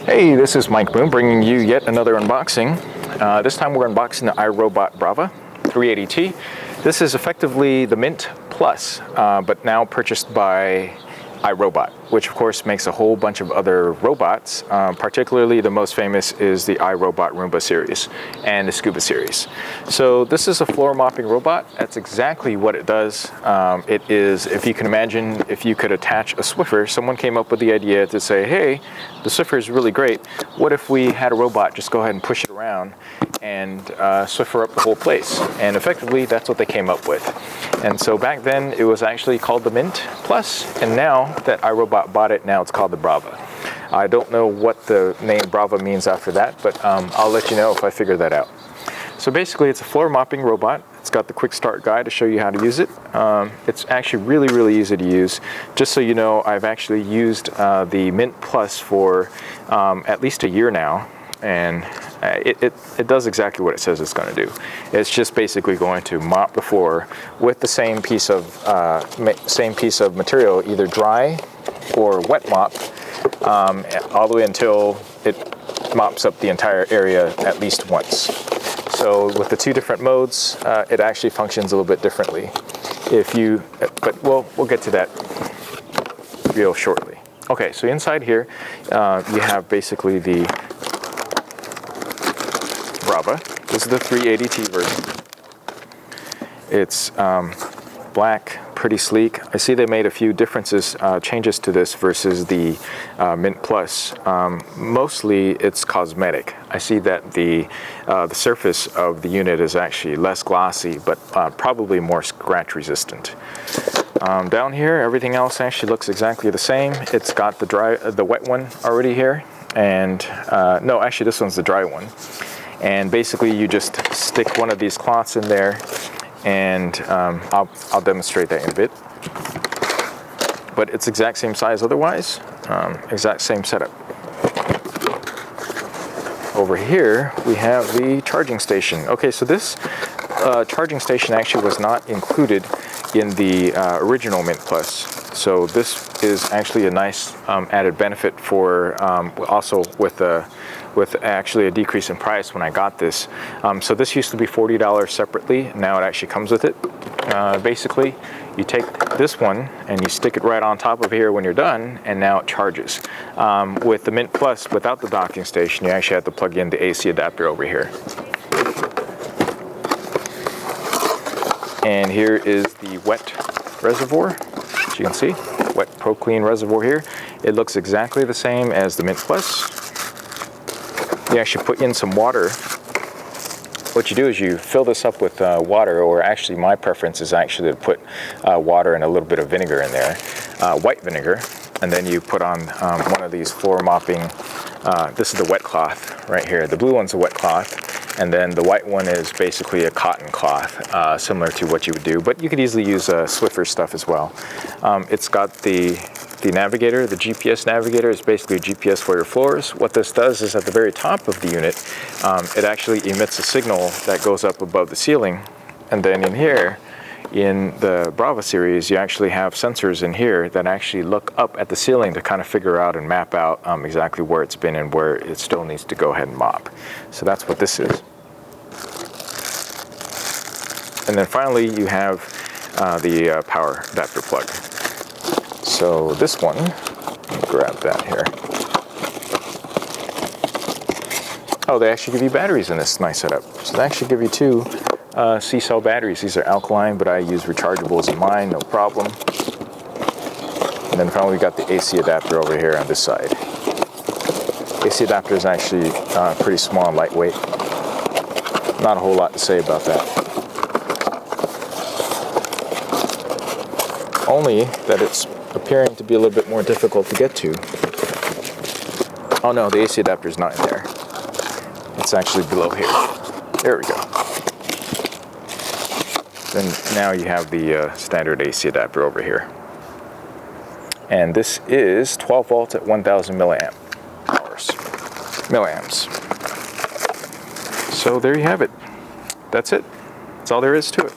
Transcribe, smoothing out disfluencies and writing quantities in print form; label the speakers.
Speaker 1: Hey, this is Mike Boone bringing you yet another unboxing. This time we're unboxing the iRobot Braava 380T. This is effectively the Mint Plus, but now purchased by iRobot, which of course makes a whole bunch of other robots. Particularly the most famous is the iRobot Roomba series and the Scuba series. So this is a floor mopping robot. That's exactly what it does. It is, if you can imagine, if you could attach a Swiffer, someone came up with the idea to say, hey, the Swiffer is really great. What if we had a robot just go ahead and push it around and Swiffer up the whole place? And effectively, that's what they came up with. And so back then, it was actually called the Mint Plus, and now that iRobot bought it, now it's called the Braava. I don't know what the name Braava means after that, but I'll let you know if I figure that out. So basically, it's a floor mopping robot. It's got the quick start guide to show you how to use it. It's actually really easy to use. Just so you know, I've actually used the Mint Plus for at least a year now, and it does exactly what it says it's going to do. It's just basically going to mop the floor with the same piece of material, either dry or wet mop, all the way until it mops up the entire area at least once. So with the two different modes, it actually functions a little bit differently. But we'll get to that real shortly. Okay, so inside here, you have basically the Braava. This is the 380T version. It's black, pretty sleek. I see they made a few changes to this versus the Mint Plus. Mostly it's cosmetic. I see that the surface of the unit is actually less glossy, but probably more scratch resistant. Down here, everything else actually looks exactly the same. It's got the wet one already here, and no, actually this one's the dry one. And basically you just stick one of these cloths in there, and I'll demonstrate that in a bit. But it's exact same size otherwise, exact same setup. Over here we have the charging station. Okay, so this charging station actually was not included in the original Mint Plus. So this is actually a nice added benefit for also with actually a decrease in price when I got this. So this used to be $40 separately. Now it actually comes with it. Basically, you take this one and you stick it right on top of here when you're done, and now it charges. With the Mint Plus, without the docking station, you actually have to plug in the AC adapter over here. And here is the wet reservoir, as you can see, wet Pro Clean reservoir here. It looks exactly the same as the Mint Plus. You actually put in some water. What you do is you fill this up with water, or actually my preference is actually to put water and a little bit of vinegar in there, white vinegar, and then you put on one of these floor mopping, this is the wet cloth right here. The blue one's a wet cloth, and then the white one is basically a cotton cloth, similar to what you would do, but you could easily use Swiffer stuff as well. It's got the Navigator. The GPS Navigator is basically a GPS for your floors. What this does is at the very top of the unit, it actually emits a signal that goes up above the ceiling. And then in here, in the Braava series, you actually have sensors in here that actually look up at the ceiling to kind of figure out and map out exactly where it's been and where it still needs to go ahead and mop. So that's what this is. And then finally, you have the power adapter plug. So this one, let me grab that here. Oh, they actually give you batteries in this nice setup. So they actually give you two C-cell batteries. These are alkaline, but I use rechargeables in mine, no problem. And then finally we got the AC adapter over here on this side. AC adapter is actually pretty small and lightweight. Not a whole lot to say about that. Only that it's appearing to be a little bit more difficult to get to. Oh no, the AC adapter is not in there. It's actually below here. There we go. Then now you have the standard AC adapter over here. And this is 12 volts at 1000 milliamps. So there you have it. That's it. That's all there is to it.